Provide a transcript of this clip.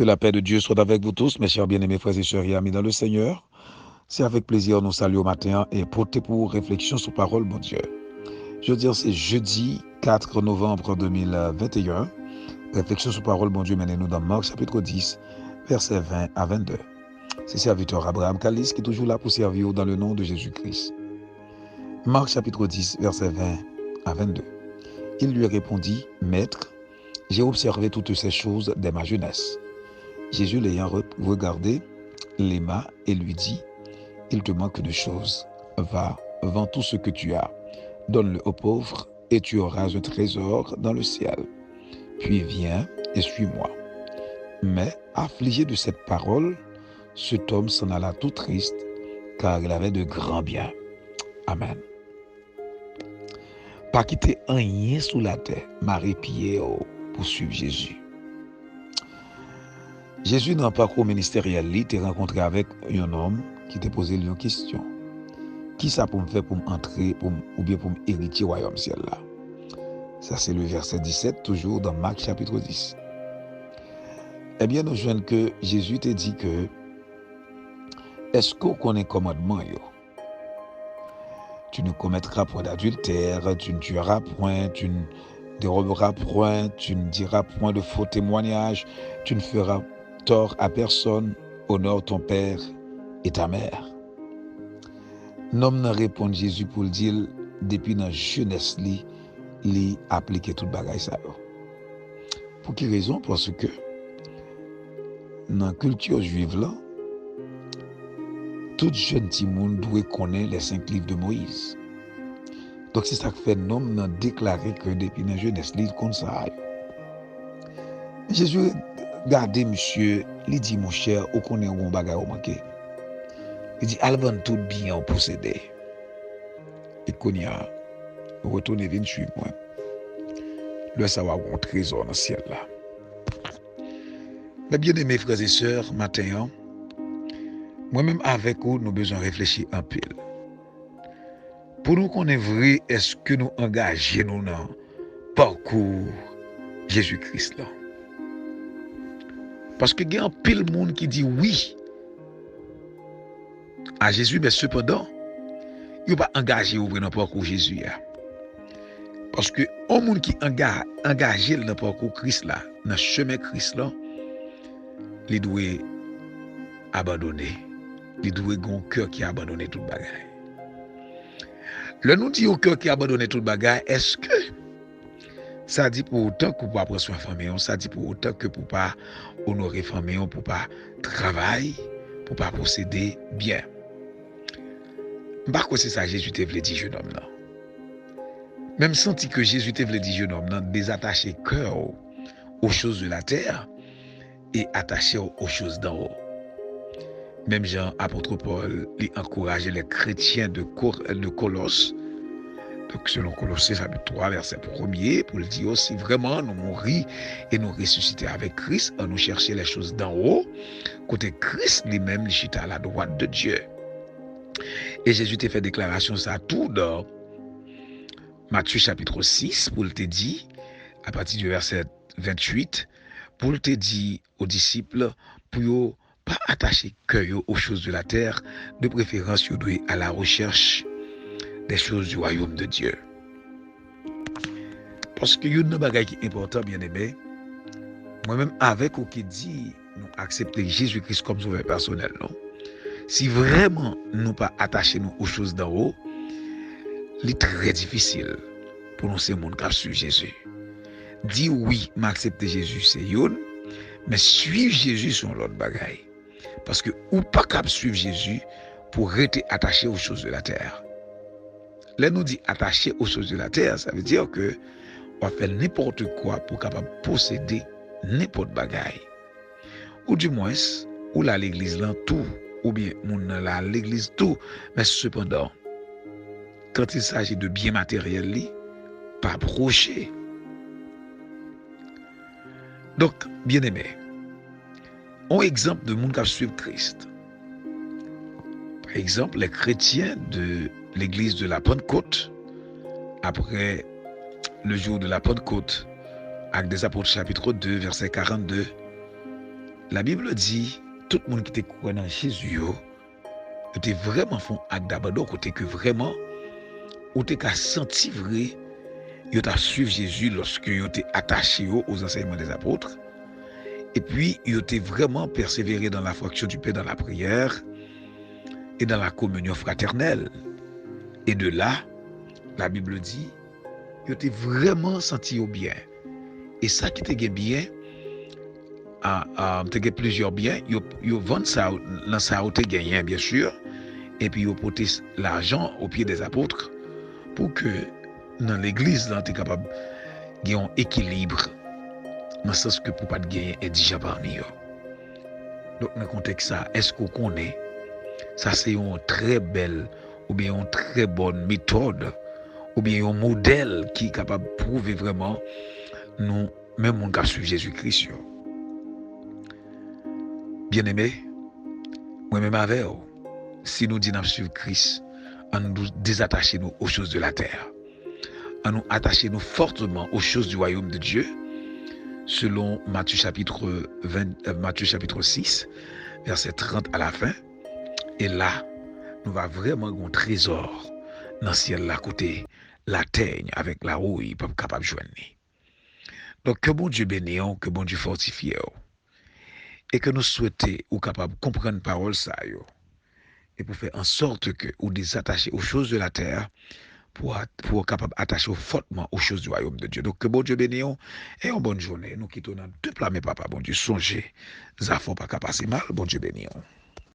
Que la paix de Dieu soit avec vous tous, mes chers bien-aimés frères et sœurs et amis dans le Seigneur. C'est avec plaisir nous saluons au matin et porter pour réflexion sur parole, mon Dieu. Je veux dire, c'est jeudi 4 novembre 2021. Réflexion sur parole, mon Dieu, menez-nous dans Marc chapitre 10, versets 20 à 22. C'est serviteur Abraham Kalis qui est toujours là pour servir dans le nom de Jésus-Christ. Marc chapitre 10, versets 20 à 22. Il lui répondit, Maître, j'ai observé toutes ces choses dès ma jeunesse. Jésus l'ayant regardé, l'aima et lui dit, il te manque de choses. Va, vends tout ce que tu as, donne-le aux pauvres et tu auras un trésor dans le ciel. Puis viens et suis-moi. Mais, affligé de cette parole, cet homme s'en alla tout triste, car il avait de grands biens. Amen. Pas quitter rien sous la terre, Marie Pierre pour suivre Jésus. Jésus, dans le parcours ministériel, il était rencontré avec un homme qui t'a posé une question. Qui ça pour me faire pour m'entrer ou bien pour m'hériter au royaume ciel là? Ça, c'est le verset 17, toujours dans Marc chapitre 10. Eh bien, nous joignons que Jésus t'a dit que est-ce qu'on connaît commandement yo? Tu ne commettras point d'adultère, tu ne tueras point, tu ne déroberas point, tu ne diras point de faux témoignages, tu ne feras tort à personne, honore ton père et ta mère. L'homme n'a répondu Jésus pour le dire depuis dans jeunesse li appliquer tout bagay ça. Pour quelle raison? Parce que dans la culture juive là, tout jeune petit monde doit connaître les 5 livres de Moïse. Donc c'est ça que fait l'homme n'a déclaré que depuis dans jeunesse li comme ça. Jésus regardez monsieur, il dit mon cher, on connaît un bagay au manqué. Il dit alvan tout bien au posséder. Et qu'on y a retourner venir suivre moi. Le savoir un trésor dans le ciel là. Mais bien aimés frères et sœurs, matin, moi-même avec vous, nous besoin réfléchir un peu. Pour nous qu'on est vrai, est-ce que nous engageons nous dans le parcours Jésus-Christ là? Parce que il y a un pile monde qui dit oui à Jésus, mais cependant, il ne pas engagé dans le parcours Jésus. Parce que un monde qui engagé dans le parcours Christ là, dans le chemin Christ là, il doit abandonner. Il doit avoir un cœur qui a abandonné tout le bagage. Là, nous disons un cœur qui a abandonné tout le bagage, est-ce que ça dit pour autant que pour pas prendre soin de famille, ça dit pour autant que pour pas honorer famille, pour pas travailler, pour pas posséder bien. Par contre, c'est ça Jésus te voulait dire jeune homme là. Même senti que Jésus te voulait dire jeune homme là, désattacher cœur aux choses de la terre et attacher aux choses d'en haut. Même Jean, apôtre Paul, il encourageait les chrétiens de Colosse. Donc, selon Colossiens chapitre 3, verset 1er, pour le dire aussi, vraiment, nous mourir et nous ressusciter avec Christ, en nous chercher les choses d'en haut, côté Christ lui-même, il chita à la droite de Dieu. Et Jésus t'a fait déclaration ça tout dans Matthieu chapitre 6, pour le te dit, à partir du verset 28, pour le te dit aux disciples, pour pas attacher cœur aux choses de la terre, de préférence, vous doit à la recherche des choses du royaume de Dieu. Parce que il y a une bagaille qui est important, bien aimé. Moi-même, avec ou qui dit, nous accepter Jésus-Christ comme sauveur personnel, non? Si vraiment nous pas attacher nous aux choses d'en haut, il est très difficile pour nous ces monde qui suivent Jésus. Dire oui, m'accepter Jésus, c'est yon, mais suivre Jésus sont l'autre bagaille. Parce que ou pas capable suivre Jésus pour rester attaché aux choses de la terre. Là, nous dit attaché aux choses de la terre, ça veut dire que on va faire n'importe quoi pour capable posséder n'importe bagaille. Ou du moins, ou là l'église là tout, ou bien mon là l'église tout, mais cependant, quand il s'agit de biens matériels, pas approcher. Donc, bien aimé, un exemple de monde qui suit Christ. Par exemple, les chrétiens de l'église de la Pentecôte, après le jour de la Pentecôte, Actes des Apôtres chapitre 2, verset 42, la Bible dit, tout le monde qui te croit dans Jésus, yo te vraiment font acte d'abandon, côté que vraiment, ou te ka senti vrai, yo t'a suivi Jésus lorsque yo te attaché aux enseignements des apôtres. Et puis, yo te vraiment persévéré dans la fraction du pain, dans la prière et dans la communion fraternelle. Et de là, la Bible dit, yo te vraiment senti au bien. Et ça qui te gagne bien, te gagne plusieurs biens, yo vend ça, dans ça ou te gagne, bien sûr, et puis yo porté l'argent au pied des apôtres pour que dans l'église, là, tu es capable de gagner un équilibre, dans le sens que pour pas de gagner déjà parmi eux. Donc, dans le contexte ça, est-ce qu'on connaît? Ça, c'est une très belle, ou bien une très bonne méthode, ou bien un modèle qui est capable de prouver vraiment, nous, même on a suivi Jésus-Christ. Bien aimé, moi-même avec vous, si nous disons suivre Christ, on nous désattacher nous aux choses de la terre, à nous attacher nous fortement aux choses du royaume de Dieu, selon Matthieu chapitre 6, verset 30 à la fin. Et là, nous va vraiment avoir un trésor dans le ciel là côté la teigne avec la rouille pour capable de joindre. Donc que bon Dieu bénisse, que bon Dieu fortifie, et que nous souhaitons ou capable de comprendre parole ça yo, et pour faire en sorte que ou désattacher aux choses de la terre pour capable attacher fortement aux choses du royaume de Dieu. Donc que bon Dieu bénisse et une bonne journée. Nous quittons dans deux plats, mais papa, bon Dieu, songez, ça faut pas passer mal, bon Dieu bénisse.